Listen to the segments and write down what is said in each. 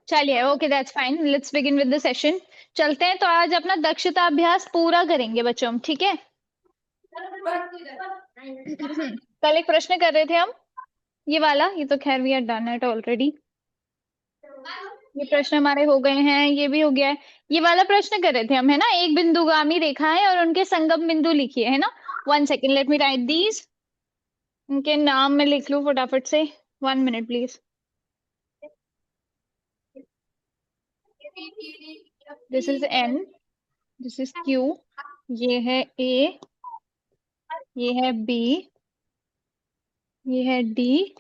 चलिए, okay, that's fine, let's begin with the session. चलते हैं, तो आज अपना दक्षता अभ्यास पूरा करेंगे बच्चों हम, ठीक है। कल एक प्रश्न कर रहे थे हम, ये वाला, ये तो खैर we are done it already. ये प्रश्न हमारे हो गए हैं, ये भी हो गया है। ये वाला प्रश्न कर रहे थे हम, है ना, एक बिंदुगामी रेखा है और उनके संगम बिंदु लिखिए, है ना। 1 second, let me right these. उनके नाम मैं लिख लूं फटाफट से। 1 minute please. This is an, this is Q, ये है ए, ये है बी, ये है डी,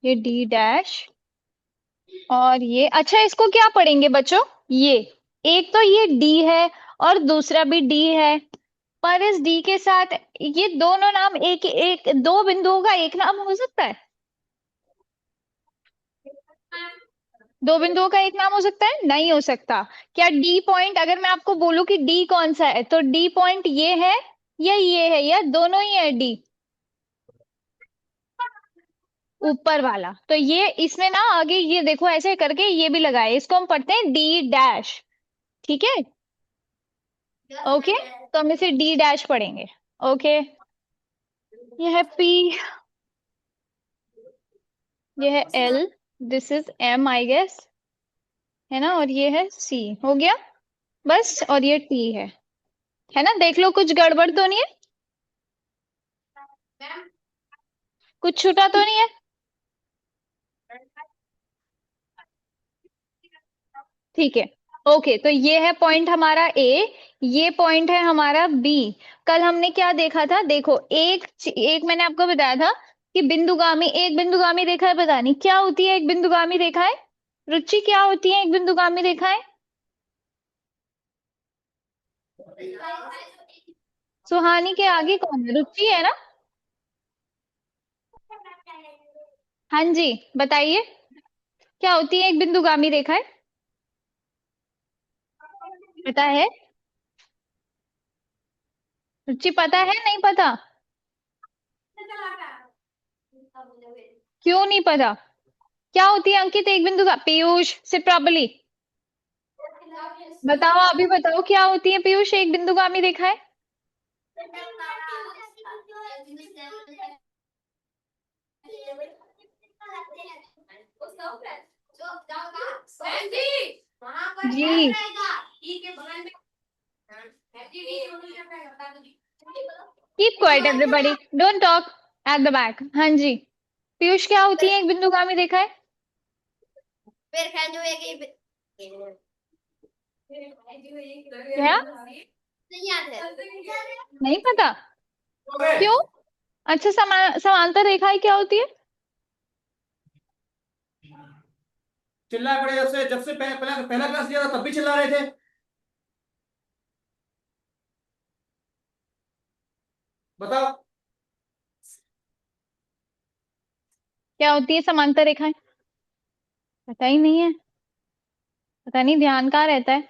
ये डी डैश, और ये, अच्छा इसको क्या पढ़ेंगे बच्चों, ये एक तो ये डी है और दूसरा भी डी है, पर इस डी के साथ ये दोनों नाम एक एक, दो बिंदुओं का एक नाम हो सकता है? दो बिंदुओं का एक नाम हो सकता है? नहीं हो सकता। क्या डी पॉइंट, अगर मैं आपको बोलूं कि डी कौन सा है, तो डी पॉइंट ये है या ये है, या दोनों ही है डी? ऊपर वाला, तो ये इसमें ना आगे ये देखो ऐसे करके ये भी लगाए, इसको हम पढ़ते हैं डी डैश, ठीक है। ओके, तो हम इसे डी डैश पढ़ेंगे। ओके, ये है पी, ये है L, this is M I guess, है ना, और ये है सी, हो गया बस, और ये टी है ना। देख लो कुछ गड़बड़ तो नहीं है, कुछ छूटा तो नहीं है। ठीक है, ओके, तो ये है पॉइंट हमारा ए, ये पॉइंट है हमारा बी। कल हमने क्या देखा था, देखो एक एक मैंने आपको बताया था कि बिंदुगामी, एक बिंदुगामी रेखा है, पता नहीं क्या होती है एक बिंदुगामी रेखाएं, रुचि क्या होती है एक बिंदुगामी रेखाएं? सुहानी के आगे कौन है, रुचि है ना। हाँ जी, बताइए, क्या होती है एक बिंदुगामी रेखाएं? पता है? रुचि पता है, नहीं पता? क्यों नहीं पता? क्या होती है अंकित एक बिंदु का, पीयूष सिट प्रॉपर्ली, बताओ अभी बताओ, क्या होती है पीयूष एक बिंदुगामी रेखाएं? जी, keep quiet everybody, don't talk at the back. हाँ जी, पीयूष क्या होती है एक बिंदुगामी रेखाएं? क्या? नहीं पता? क्यों? अच्छा, समांतर रेखाएं क्या होती है? चिल्लाए पड़े जब से पहला पहला क्लास लिया था तब भी चिल्ला रहे थे। बताओ। क्या होती है समांतर रेखाएं? पता ही नहीं है, पता नहीं ध्यान कहाँ रहता है।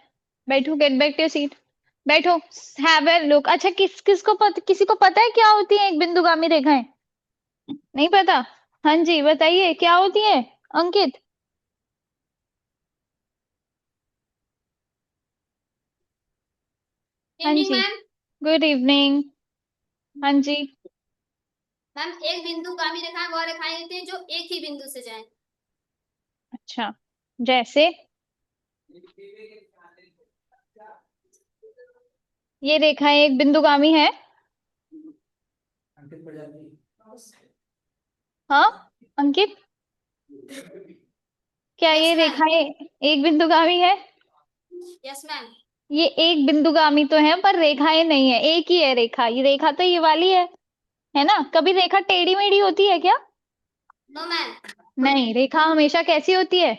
बैठो, गेट बैक टू सीट, बैठो, हैव ए लुक। अच्छा, किसी को पता है क्या होती है एक बिंदुगामी रेखाएं? नहीं पता? हाँ जी, बताइए क्या होती है अंकित। हाँ इवनिंग जी, मैम। Good evening. हाँ जी, मैम एक बिंदु गामी रेखाएं वो रेखाएं होती हैं जो एक ही बिंदु से जाएं। अच्छा, जैसे ये रेखाएं एक बिंदुगामी है? हाँ अंकित, क्या ये यस मैम। रेखाएं एक बिंदुगामी है? Yes ma'am. ये एक बिंदुगामी तो है, पर रेखाएं नहीं है, एक ही है रेखा, ये रेखा तो ये वाली है ना। कभी रेखा टेढ़ी मेढ़ी होती है क्या? No ma'am. नहीं, रेखा हमेशा कैसी होती है?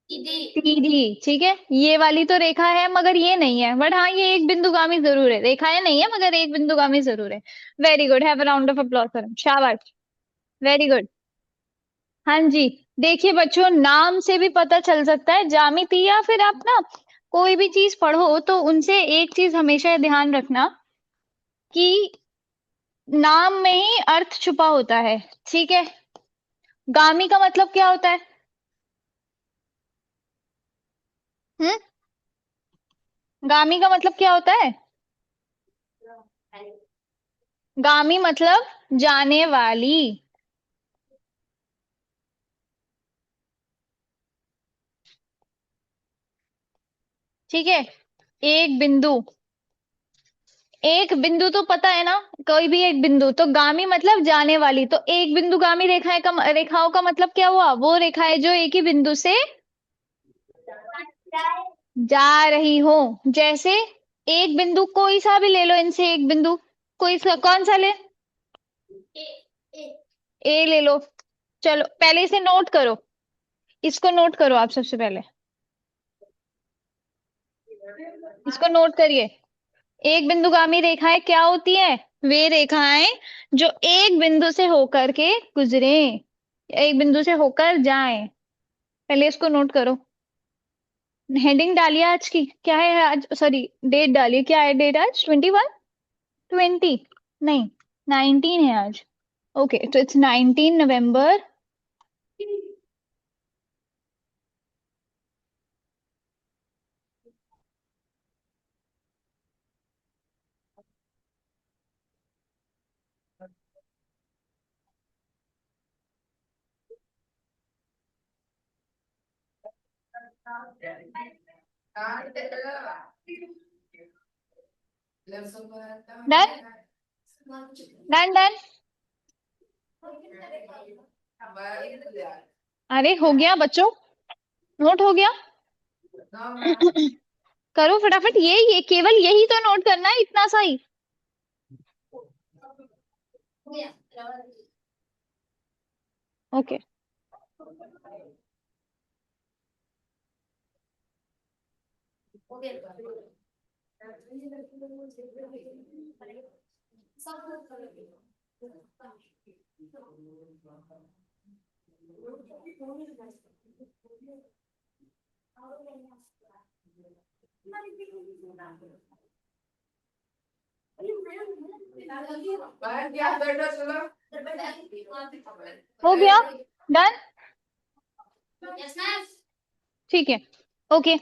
सीधी। सीधी, ठीक है। ये वाली तो रेखा है मगर ये नहीं है, बट हाँ ये एक बिंदुगामी जरूर है, रेखाएं नहीं है मगर एक बिंदुगामी जरूर है। Very good, have a round of applause for him, शाबाश, वेरी गुड। हाँ जी, देखिए बच्चों, नाम से भी पता चल सकता है, ज्यामिति या फिर आप ना कोई भी चीज पढ़ो तो उनसे एक चीज हमेशा ध्यान रखना कि नाम में ही अर्थ छुपा होता है, ठीक है। गामी का मतलब क्या होता है? गामी का मतलब क्या होता है? गामी मतलब जाने वाली। ठीक है, एक बिंदु, एक बिंदु तो पता है ना, कोई भी एक बिंदु, तो गामी मतलब जाने वाली, तो एक बिंदु गामी रेखाओं का मतलब क्या हुआ? वो रेखाएं जो एक ही बिंदु से जा रही हो। जैसे एक बिंदु कोई सा भी ले लो, इनसे एक बिंदु कौन सा ले? ए ले लो। चलो पहले इसे नोट करो, इसको नोट करो आप सबसे पहले, इसको नोट करिए। एक बिंदुगामी रेखाएं क्या होती है? वे रेखाएं जो एक बिंदु से होकर के गुजरे, एक बिंदु से होकर जाएं। पहले इसको नोट करो। हेडिंग डालिए आज की, क्या है आज? सॉरी, डेट डालिए, क्या है डेट आज? 21, 20 नहीं, 19 है आज। ओके, तो it's 19 November. Done done done. अरे हो गया बच्चों, नोट हो गया? करो फटाफट, ये केवल यही तो नोट करना है, इतना सा ही। ओके, हो गया, डन। ठीक है, ओके।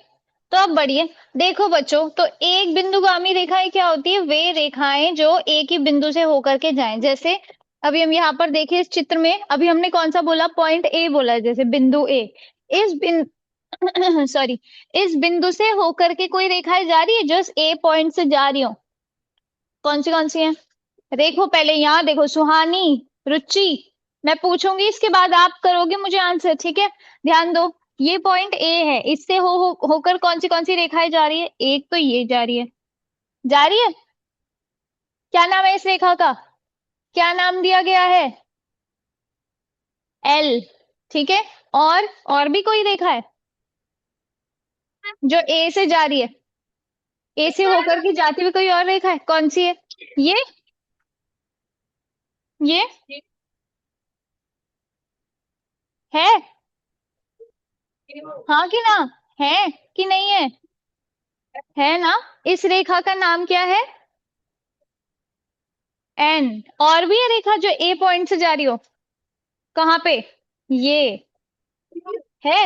तो अब बढ़िए, देखो बच्चों, तो एक बिंदुगामी रेखाएं क्या होती है? वे रेखाएं जो एक ही बिंदु से होकर के जाएं। जैसे अभी हम यहाँ पर देखें इस चित्र में, अभी हमने कौन सा बोला? पॉइंट ए बोला है, जैसे बिंदु ए। इस बिंदु सॉरी, इस बिंदु से होकर के कोई रेखाएं जा रही है, जस्ट ए पॉइंट से जा रही हो? कौन सी है? देखो पहले यहाँ देखो, सुहानी, रुचि, मैं पूछूंगी इसके बाद आप करोगे मुझे आंसर, ठीक है? ध्यान दो, ये पॉइंट ए है, इससे होकर कौन सी रेखाएं जा रही है? एक तो ये जा रही है, जा रही है। क्या नाम है इस रेखा का? क्या नाम दिया गया है? एल। ठीक है, और भी कोई रेखा है जो ए से जा रही है? ए से होकर के जाती हुई कोई और रेखा है? कौन सी है? ये है? हाँ कि ना? है कि नहीं है? है ना? इस रेखा का नाम क्या है? एन। और भी है रेखा जो ए पॉइंट से जा रही हो? कहाँ पे? ये है?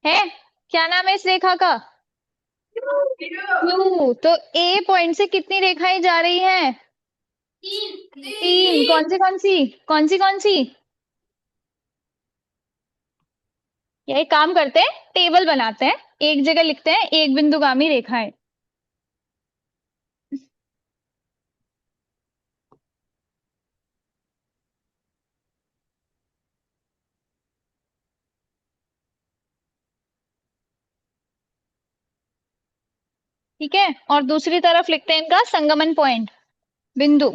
है? क्या नाम है इस रेखा का? क्यू। तो ए पॉइंट से कितनी रेखाएं जा रही हैं? तीन। कौन सी? या एक काम करते हैं, टेबल बनाते हैं, एक जगह लिखते हैं एक बिंदुगामी रेखाएं। ठीक है, और दूसरी तरफ लिखते हैं इनका संगमन पॉइंट, बिंदु।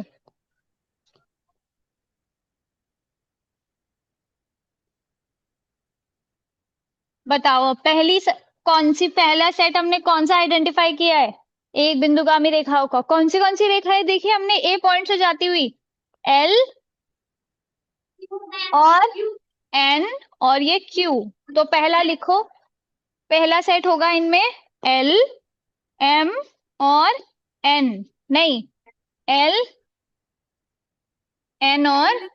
बताओ पहला सेट हमने कौन सा आइडेंटिफाई किया है? एक बिंदुगामी रेखाओं का। कौन सी रेखाएं देखी हमने ए पॉइंट से जाती हुई? एल और एन और ये क्यू। तो पहला लिखो, पहला सेट होगा इनमें एल, एम और एन। नहीं, एल, एन और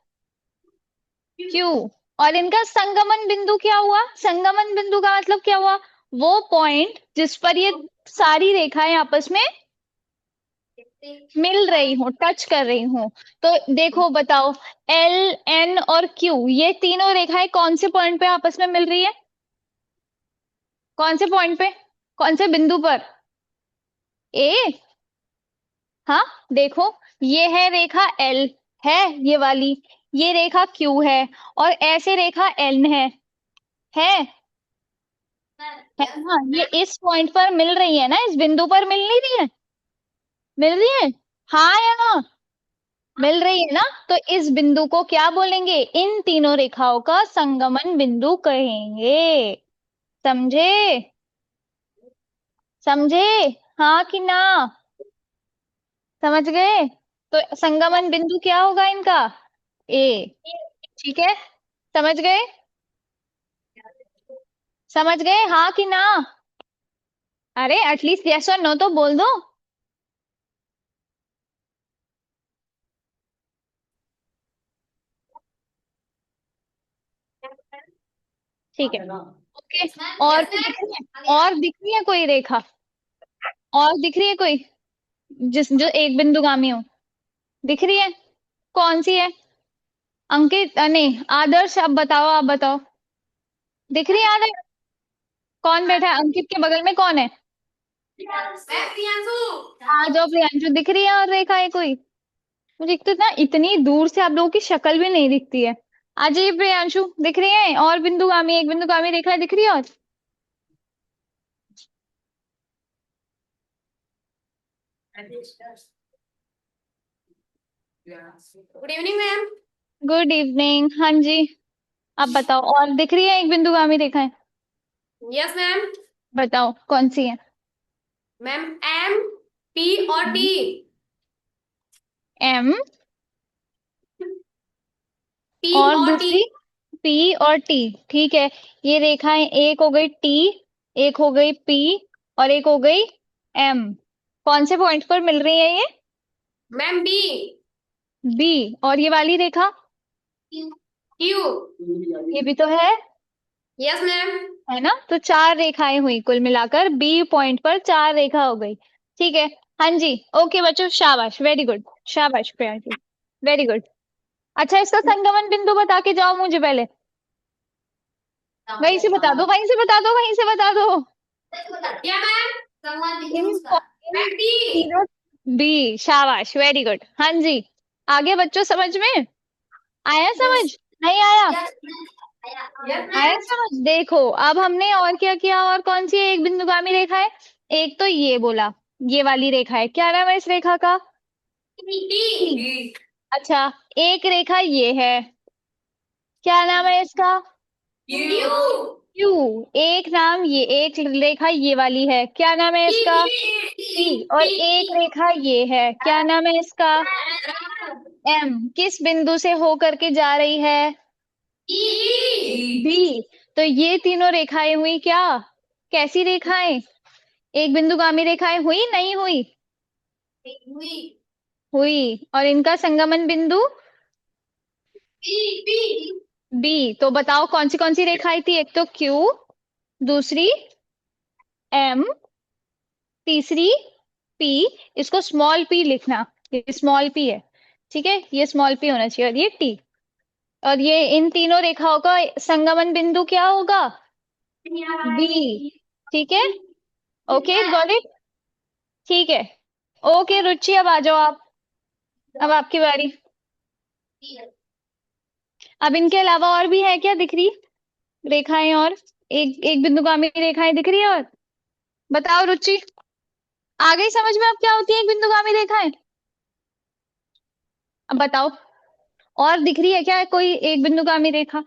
क्यू। और इनका संगमन बिंदु क्या हुआ? संगमन बिंदु का मतलब क्या हुआ? वो पॉइंट जिस पर ये सारी रेखाएं आपस में मिल रही हूँ, टच कर रही हूँ। तो देखो बताओ, एल एन और क्यू, ये तीनों रेखाएं कौन से पॉइंट पे आपस में मिल रही है? कौन से पॉइंट पे, कौन से बिंदु पर? ए, हाँ देखो, ये है रेखा एल, है ये वाली, ये रेखा क्यू है, और ऐसे रेखा एन है ना? ये इस पॉइंट पर मिल रही है ना, इस बिंदु पर मिल नहीं रही है? मिल रही है, हाँ या ना? मिल रही है ना? तो इस बिंदु को क्या बोलेंगे? इन तीनों रेखाओं का संगमन बिंदु कहेंगे। समझे? समझे? हाँ कि ना? समझ गए? तो संगमन बिंदु क्या होगा इनका? ए। ठीक है, समझ गए? समझ गए, हाँ कि ना? अरे एटलीस्ट यस और नो तो बोल दो। ठीक है, ओके। और कोई दिख रही है? और दिख रही है कोई रेखा? और दिख रही है कोई जिस जो एक बिंदुगामी हो? दिख रही है? कौन सी है? अंकित, नहीं आदर्श, अब बताओ, आप बताओ। दिख रही है आदर्श? कौन बैठा है अंकित के बगल में, कौन है? आ जाओ प्रियांशु, दिख रही है और रेखा है कोई? मुझे एक तो ना इतनी दूर से आप लोगों की शक्ल भी नहीं दिखती है। आ जाइए प्रियांशु, दिख रही है? और बिंदुगामी, एक बिंदुगामी रेखा दिख रही है? और good evening ma'am. Good evening, हाँ जी। आप बताओ, और दिख रही है एक बिंदुगामी रेखा है? Yes ma'am. बताओ कौन सी है? मैम एम, पी और टी। एम पी और और टी। दूसरी? पी और टी, ठीक है। ये रेखाएं, एक हो गई टी, एक हो गई पी, और एक हो गई एम। कौन से पॉइंट पर मिल रही है ये? Ma'am B. बी। और ये वाली रेखा? क्यू। ये भी तो है। Yes ma'am. है ना? तो चार रेखाएं हुई कुल मिलाकर, बी पॉइंट पर चार रेखा हो गई। ठीक है, हाँ जी। ओके बच्चों, शाबाश, वेरी गुड, शाबाश प्रियांशु, वेरी गुड। अच्छा, इसका संगमन बिंदु बता के जाओ मुझे पहले। वहीं से बता दो, वहीं से बता दो, वहीं से बता दो। क्या मैम? संवाद बिंदु इन उसका। इन मैम डी। तीनों, बी, शाबाश, वेरी गुड, हाँ जी। आगे बच्चों, समझ में आया? समझ यस। नहीं आया? यस आया मैम। समझ? देखो, अब हमने और क्या किया, और कौन सी एक बिंदुगामी रेखा है? एक तो ये बोला, ये वाली रेखा है, क्या नाम है इस रेखा का? टी। अच्छा, एक रेखा ये है, क्या नाम है इसका? क्यू। क्यू। एक नाम ये, एक रेखा ये वाली है, क्या नाम है इसका? पी। और एक रेखा ये है, क्या नाम है इसका? एम। किस बिंदु से हो करके जा रही है? बी। तो ये तीनों रेखाएं हुई क्या? कैसी रेखाएं? एक बिंदुगामी रेखाएं हुई, नहीं हुई? हुई। और इनका संगमन बिंदु बी। तो बताओ कौन सी रेखाएं थी? एक तो क्यू, दूसरी एम, तीसरी पी। इसको स्मॉल पी लिखना, ये स्मॉल पी है, ठीक है? ये स्मॉल पी होना चाहिए, और ये टी। और ये इन तीनों रेखाओं का संगमन बिंदु क्या होगा? बी। ठीक है, ओके, गॉट इट। ठीक है, ओके रुचि, अब आ जाओ आप, अब आपकी बारी। अब इनके अलावा और भी है क्या दिख रही रेखाएं? और एक एक बिंदुगामी रेखाएं दिख रही है? और बताओ रुचि, आ गई समझ में अब क्या होती है एक बिंदुगामी रेखाएं? अब बताओ, और दिख रही है क्या कोई एक बिंदुगामी रेखा?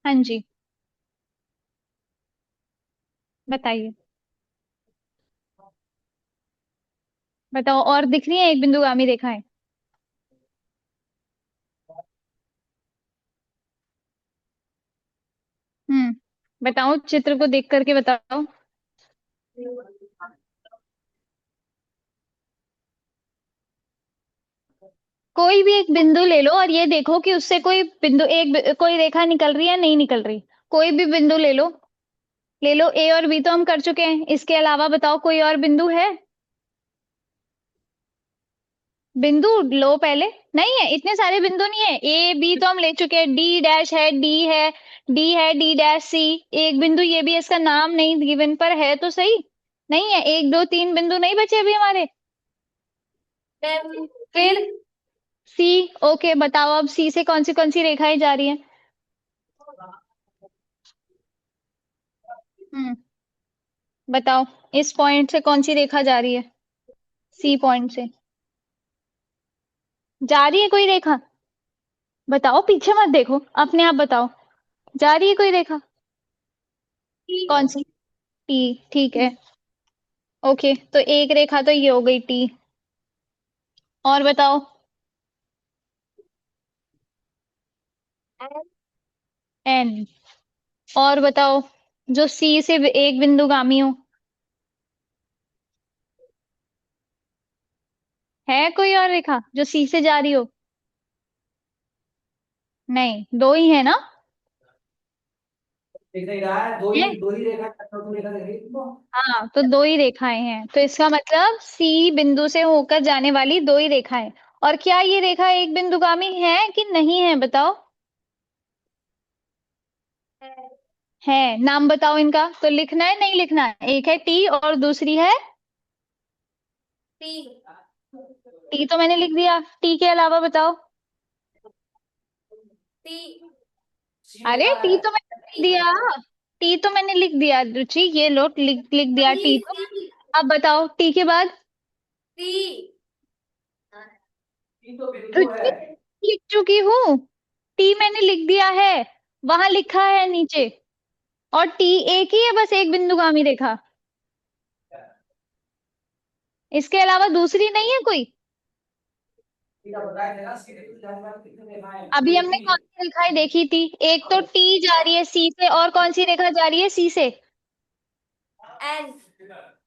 हाँ जी, बताइए, बताओ, और दिख रही है एक बिंदुगामी रेखाएं? बताओ, चित्र को देख करके बताओ। कोई भी एक बिंदु ले लो और ये देखो कि उससे कोई बिंदु कोई रेखा निकल रही है नहीं निकल रही। कोई भी बिंदु ले लो। ले लो, ए और बी तो हम कर चुके हैं, इसके अलावा बताओ कोई और बिंदु है? बिंदु लो पहले। नहीं है, इतने सारे बिंदु नहीं है। ए बी तो हम ले चुके हैं, डी डैश है, डी है डी डैश सी। एक बिंदु ये भी है, इसका नाम नहीं गिवन पर है तो सही। नहीं है, 1 2 3 बिंदु नहीं बचे अभी हमारे। मैम फिर सी। ओके, बताओ अब सी से कौन सी रेखाएं जा रही हैं? बताओ, इस पॉइंट से कौन सी रेखा जा रही है? सी पॉइंट से जा रही है कोई रेखा? बताओ, पीछे मत देखो, अपने आप बताओ। जा रही है कोई रेखा? कौन सी? टी। ठीक है। ओके, तो एक रेखा तो ये हो गई टी। और बताओ। एन। और बताओ, जो सी से एक बिंदुगामी हो। है कोई और रेखा जो सी से जा रही हो? नहीं, दो ही है ना? दिख नहीं रहा है, है। दो ही रेखा, दो रेखा दिख रही है तुमको? हाँ, तो दो ही रेखाएं हैं, तो इसका मतलब सी बिंदु से होकर जाने वाली दो ही रेखाएं। और क्या ये रेखा एक बिंदुगामी है कि नहीं है, बताओ। है। नाम बताओ इनका, तो लिखना है नहीं लिखना है? एक है टी और दूसरी है टी। टी, तो मैंने लिख दिया। टी के अलावा बताओ। टी। अरे टी तो मैंने लिख दिया। टी तो मैंने लिख दिया रुचि, ये लो, लिख दिया टी तो। अब बताओ टी के बाद। टी। ये तो बिंदु रुचि, है। लिख चुकी हूँ। टी मैंने लिख दिया है, वहां लिखा है नीचे। और टी एक ही है, बस एक बिंदुगामी रेखा। इसके अलावा दूसरी नहीं है कोई। ठीक है, बताया जाएगा, सीधे तो जाने वाली कितनी रेखाएं? अभी एक हमने ही। कौन सी रेखाएं देखी थी? एक तो टी जा रही है सी से, और कौन सी रेखा जा रही है सी से? एन।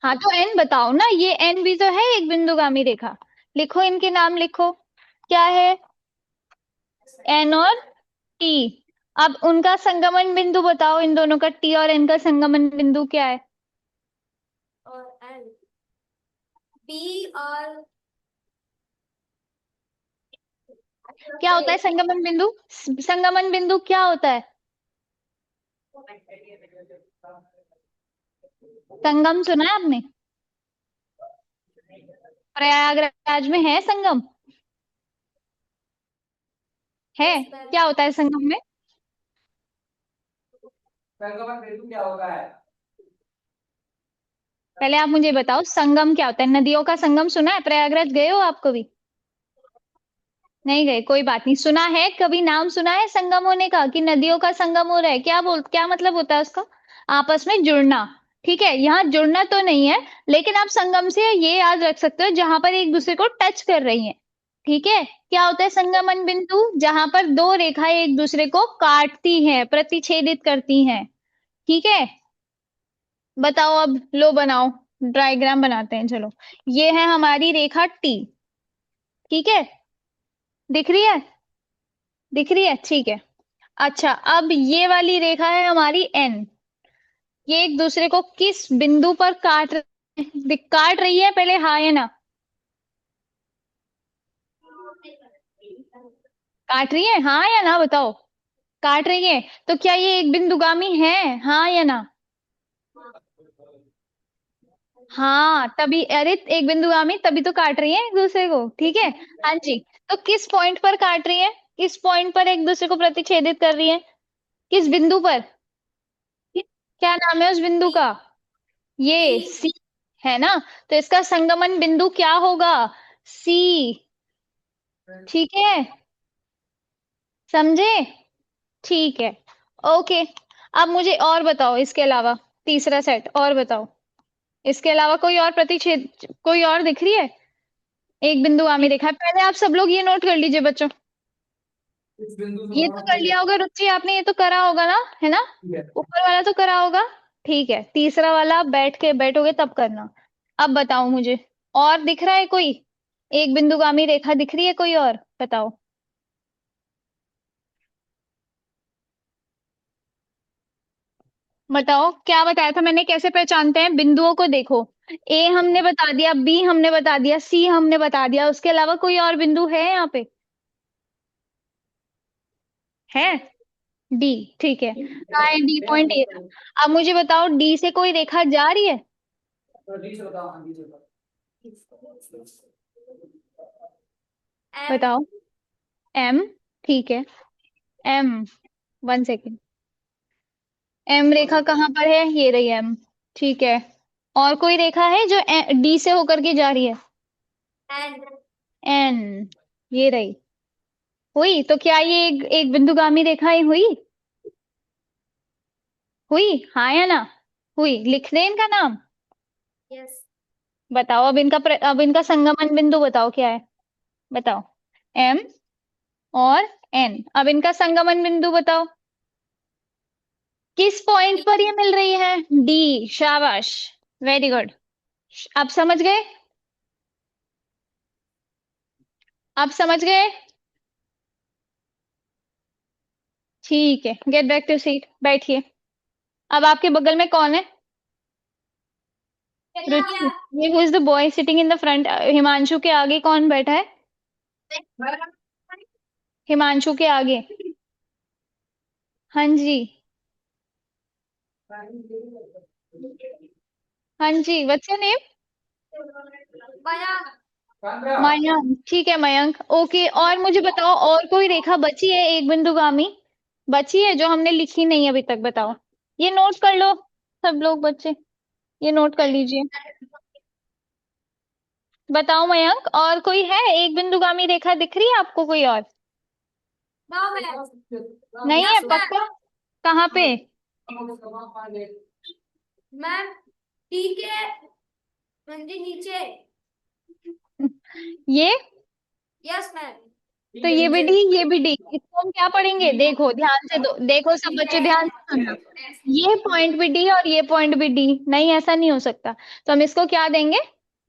हाँ, तो एन बताओ ना, ये एन भी तो है एक बिंदुगामी रेखा। लिखो, इनके नाम लिखो। क्या है? एन और टी। अब उनका संगमन बिंदु बताओ, इन दोनों का, टी और एन का संगमन बिंदु क्या है? और एन। बी और क्या होता है संगमन बिंदु? संगमन बिंदु क्या होता है? संगम सुना है आपने? प्रयागराज में है संगम? है। Yes ma'am. क्या होता है संगम में? संगमन बिंदु क्या होता है? पहले आप मुझे बताओ, संगम क्या होता है? नदियों का संगम सुना है? प्रयागराज गए हो आप कभी? नहीं गए, कोई बात नहीं। सुना है कभी, नाम सुना है संगम होने का, कि नदियों का संगम हो रहा है? क्या मतलब होता है उसका? आपस में जुड़ना। ठीक है, यहाँ जुड़ना तो नहीं है, लेकिन आप संगम से ये याद रख सकते हो, जहां पर एक दूसरे को टच कर रही हैं। ठीक है। क्या होता है संगमन बिंदु? जहां पर दो रेखाएं एक दूसरे को काटती हैं, प्रतिच्छेदित करती हैं। ठीक है। बताओ अब, लो बनाओ, डायग्राम बनाते हैं, चलो। ये है हमारी रेखा टी। ठीक है। दिख रही है? दिख रही है, ठीक है। अच्छा, अब ये वाली रेखा है हमारी एन। ये एक दूसरे को किस बिंदु पर काट रही है? पहले हाँ या ना? काट रही है, हाँ या ना बताओ। काट रही है, तो क्या ये एक बिंदुगामी है? हाँ या ना? हाँ, तभी, अरे एक बिंदुगामी तभी तो काट रही है एक दूसरे को। ठीक है। हाँ जी। तो किस पॉइंट पर काट रही है? किस पॉइंट पर एक दूसरे को प्रतिच्छेदित कर रही है? किस बिंदु पर? क्या नाम है उस बिंदु का? ये सी। सी है ना? तो इसका संगमन बिंदु क्या होगा? सी। ठीक है, समझे? ठीक है। ओके। अब मुझे और बताओ, इसके अलावा तीसरा सेट और बताओ। इसके अलावा कोई और प्रतिच्छेद, कोई और दिख रही है? एक बिंदु आमी रेखा है। पहले आप सब लोग ये नोट कर लीजिए बच्चों। इस बिंदु से ये हमारा तो कर लिया होगा रुचि आपने, ये तो करा होगा ना, है ना? ठीक है। ऊपर वाला तो करा होगा। ठीक है, तीसरा वाला बैठोगे तब करना। अब बताओ मुझे, और दिख रहा है कोई? एक बिंदुगामी रेखा दिख रही है कोई और? बताओ। बताओ क्या बताया था मैंने, कैसे पहचानते हैं? बिंदुओं को देखो। ए हमने बता दिया, बी हमने बता दिया, सी हमने बता दिया, उसके अलावा कोई और बिंदु है यहाँ पे? है? डी। ठीक है, कहाँ है डी पॉइंट? ए था। अब मुझे बताओ, डी से कोई रेखा जा रही है? तो डी से बताओ, हाँ डी से बताओ। एम। बताओ। एम। ठीक है, एम। 1 सेकेंड। एम रेखा कहाँ पर है? ये रही एम। ठीक है, और कोई रेखा है जो डी से होकर के जा रही है? एन। एन। ये रही। हुई तो क्या ये एक बिंदुगामी रेखाएं हुई? हुई, हाँ या ना? हुई। लिख दें इनका नाम? यस। बताओ अब अब इनका संगमन बिंदु बताओ क्या है? बताओ। एम और एन, अब इनका संगमन बिंदु बताओ। किस पॉइंट पर ये मिल रही है? डी। शाबाश, वेरी गुड। अब समझ गए? अब समझ गए? ठीक है, गेट बैक टू सीट, बैठिए। अब आपके बगल में कौन है? चला रुचि। गया। ये who is the boy sitting in the front? Himanshu के आगे कौन बैठा है? हिमांशु के आगे। हाँ जी। हाँ जी, what's your name? Mayank. Mayank. ठीक है मयंक, ओके। और मुझे बताओ, और कोई रेखा बची है एक बिंदुगामी? बची है जो हमने लिखी नहीं अभी तक? बताओ। ये नोट कर लो, सब लोग बच्चे, ये नोट कर लीजिए। बताओ मयंक, और कोई है? एक बिंदुगामी रेखा दिख रही है आपको कोई और? No ma'am. नहीं है यस मैम। पक्का? कहाँ पे? मैम ठीक है, मंदिर नीचे। ये? Yes ma'am. तो ये भी डी, ये भी डी, इसको हम क्या पढ़ेंगे? देखो ध्यान से, देखो सब बच्चे ध्यान से सुनना। ये पॉइंट भी डी और ये पॉइंट भी डी? नहीं, ऐसा नहीं हो सकता। तो हम इसको क्या देंगे?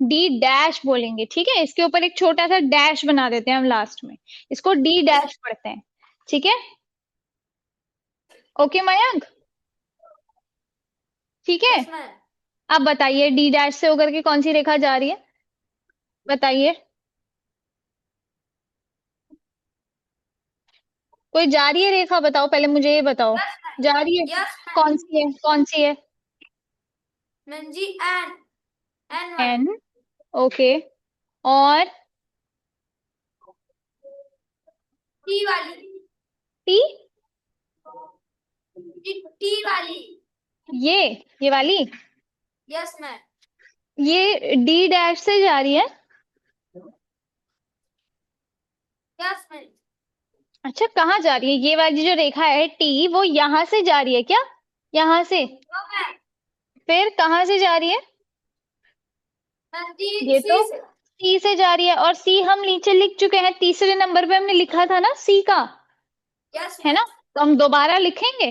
डी डैश बोलेंगे, ठीक है? इसके ऊपर एक छोटा सा डैश बना देते हैं हम लास्ट में, इसको डी डैश पढ़ते हैं, ठीक है? ओके मयंक, ठीक है? Yes ma'am. अब बताइए, डी डैश से होकर के कौन सी रेखा जा रही है? बताइए। कोई जा रही है रेखा? बताओ पहले मुझे ये बताओ, जा रही है? यस कौन मैम। सी है, कौन सी है? Ma'am G N. N N. वाली। ओके, और? टी वाली। टी? टी वाली। ये वाली? Yes ma'am. ये डी डैश से जा रही है? Yes ma'am. अच्छा, कहाँ जा रही है? ये वाली जो रेखा है टी, वो यहाँ से जा रही है क्या? यहाँ से? No ma'am. फिर कहाँ से जा रही है? मैम जी ये सी तो से। सी से जा रही है, और सी हम नीचे लिख चुके हैं, तीसरे नंबर पे हमने लिखा था ना सी का, यस है मैम। ना? तो हम दोबारा लिखेंगे?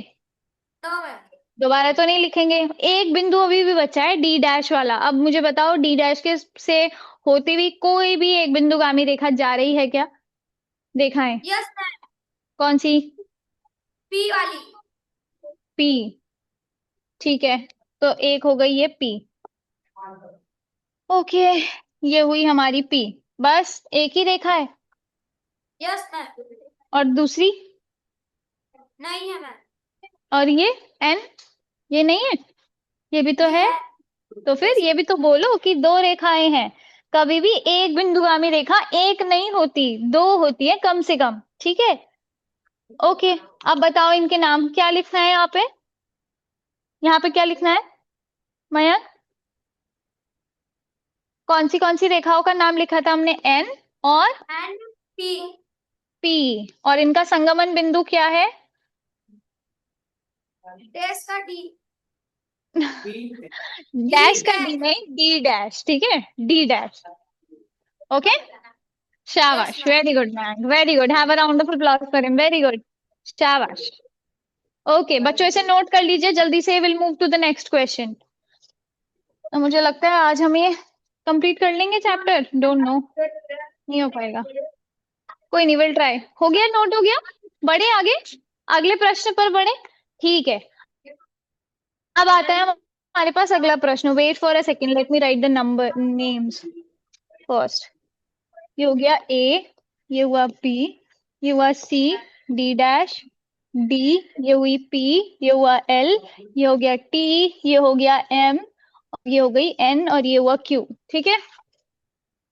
No ma'am. दोबारा तो नहीं लिखेंगे। एक बिंदु अभी भी बचा है, डी डैश वाला। अब मुझे बताओ, डी डैश के से होती हुई कोई भी एक बिंदुगामी रेखा जा रही है क्या? देखा है? Yes ma'am. कौन सी? पी वाली। पी। ठीक है, तो एक हो गई ये पी। ओके, ये हुई हमारी पी। बस एक ही रेखा है? Yes ma'am. और दूसरी? नहीं है मैम। और ये एन? ये नहीं है? ये भी तो ये है। है। तो फिर ये भी तो बोलो कि दो रेखाएं हैं। कभी भी एक बिंदुगामी रेखा एक नहीं होती, दो होती है कम से कम, ठीक है? ओके, अब बताओ इनके नाम क्या लिखना है यहाँ पे? यहाँ पे क्या लिखना है मयंक? कौन सी रेखाओं का नाम लिखा था हमने? एन और एंड पी। पी। और इनका संगमन बिंदु क्या है? डैश का डी। डैश का डी नहीं, डी डैश, ठीक है? D dash. ओके, शाबाश, very good ma'am, very good, have a round of applause for him, very good, शाबाश। ओके बच्चों, इसे नोट कर लीजिए जल्दी से, will move to the next question. मुझे लगता है आज हम ये कंप्लीट कर लेंगे चैप्टर, डोंट नो, नहीं हो पाएगा, कोई नहीं, विल ट्राई। हो गया, नोट हो गया, बढ़े आगे, अगले प्रश्न पर बढ़े, ठीक है। अब आता है हमारे पास अगला प्रश्न, wait for a second, let me write the number names first. ये हो गया ए, ये हुआ बी, ये हुआ सी, डी डैश, डी, ये हुई पी, ये हुआ एल, ये हो गया टी, ये हो गया एम, ये हो गई एन, और ये हुआ क्यू, ठीक है।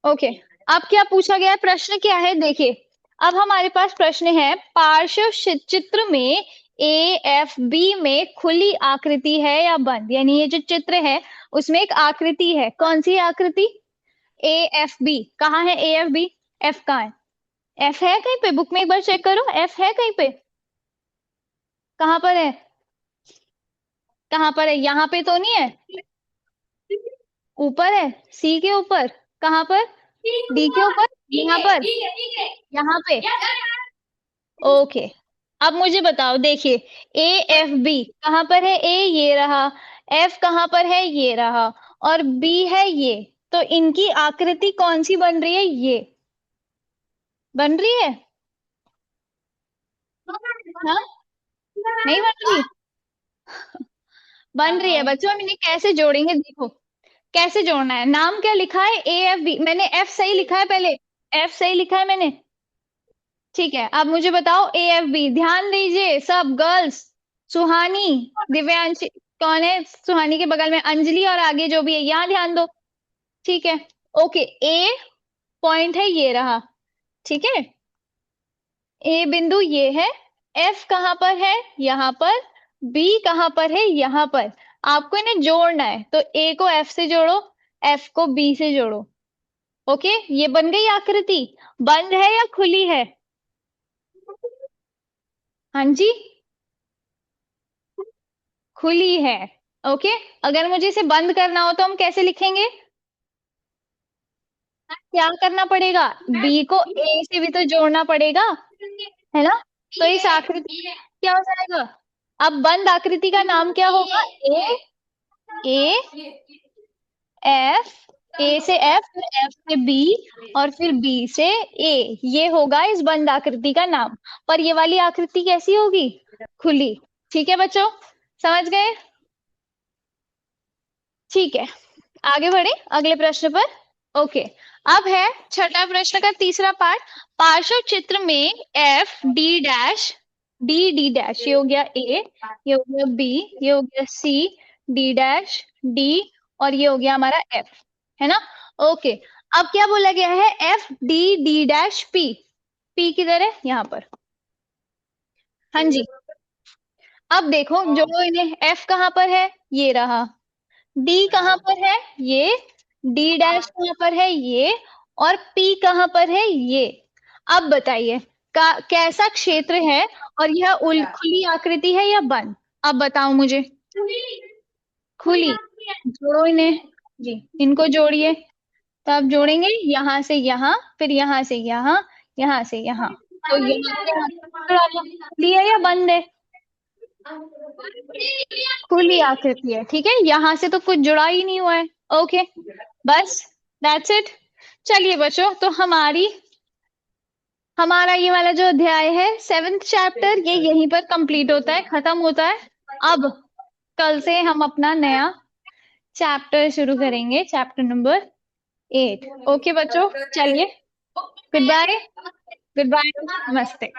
ओके, अब क्या पूछा गया है, प्रश्न क्या है, देखिए। अब हमारे पास प्रश्न है, पार्श्व चित्र में ए एफ बी में खुली आकृति है या बंद, यानी ये जो चित्र है उसमें एक आकृति है, कौन सी आकृति, ए एफ बी, कहाँ है ए एफ बी, एफ कहाँ है, एफ है कहीं पे, बुक में एक बार चेक करो, एफ है कहीं पे, कहाँ पर है, कहाँ पर है, यहाँ पे तो नहीं है, ऊपर है, सी के ऊपर, कहाँ पर, डी के ऊपर, यहाँ पर, यहाँ पे, ओके। अब मुझे बताओ, देखिए ए एफ बी कहाँ पर है, ए ये रहा, एफ कहाँ पर है, ये रहा, और बी है ये, तो इनकी आकृति कौन सी बन रही है, ये बन रही है, हाँ नहीं बन रही, बन रही है बच्चों, हम इन्हें कैसे जोड़ेंगे, देखो कैसे जोड़ना है, नाम क्या लिखा है, ए एफ बी, मैंने एफ सही लिखा है, पहले एफ सही लिखा है मैंने, ठीक है। अब मुझे बताओ ए एफ बी, ध्यान दीजिए सब गर्ल्स, सुहानी, दिव्यांशी, कौन है सुहानी के बगल में, अंजलि, और आगे जो भी है यहाँ ध्यान दो, ठीक है। ओके, ए पॉइंट है ये रहा, ठीक है, ए बिंदु ये है, एफ कहाँ पर है, यहाँ पर, बी कहाँ पर है, यहाँ पर, आपको इन्हें जोड़ना है, तो ए को एफ से जोड़ो, एफ को बी से जोड़ो, ओके, ये बन गई आकृति, बंद है या खुली है, हाँ जी खुली है, ओके। अगर मुझे इसे बंद करना हो तो हम कैसे लिखेंगे, क्या करना पड़ेगा, बी को ए से भी तो जोड़ना पड़ेगा, है ना, तो इस आकृति क्या हो जाएगा, अब बंद आकृति का नाम क्या होगा, ए एफ, ए से एफ, फिर एफ से बी, और फिर बी से ए, ये होगा इस बंद आकृति का नाम। पर ये वाली आकृति कैसी होगी, खुली, ठीक है बच्चों, समझ गए, ठीक है, आगे बढ़े अगले प्रश्न पर। ओके, अब है छठा प्रश्न का तीसरा पार्ट, पार्श्व चित्र में F D dash, D D dash, ये हो गया ए, ये हो गया बी, ये हो गया सी, डी डैश, डी, और ये हो गया हमारा एफ, है ना। ओके, अब क्या बोला गया है, F D D dash P, P किधर है, यहाँ पर, हाँ जी। अब देखो जो इन्हें, एफ कहाँ पर है, ये रहा, डी कहाँ पर है, ये, डी डैश कहाँ पर है, ये, और पी कहाँ पर है, ये। अब बताइए कैसा क्षेत्र है, और यह खुली आकृति है या बंद, अब बताओ मुझे, खुली, जोड़ो इन्हें जी, इनको जोड़िए, तो आप जोड़ेंगे यहाँ से यहाँ, फिर यहाँ से यहाँ, यहाँ से यहाँ, तो यहाँ से यहाँ खुली है या बंद है, खुली आकृति है, ठीक है, यहाँ से तो कुछ जुड़ा ही नहीं हुआ है, ओके, बस दैट्स इट। चलिए बच्चों, तो हमारा ये वाला जो अध्याय है 7th चैप्टर, ये यहीं पर कंप्लीट होता है, खत्म होता है। अब कल से हम अपना नया चैप्टर शुरू करेंगे, चैप्टर नंबर 8। ओके बच्चों, चलिए, गुड बाय, नमस्ते।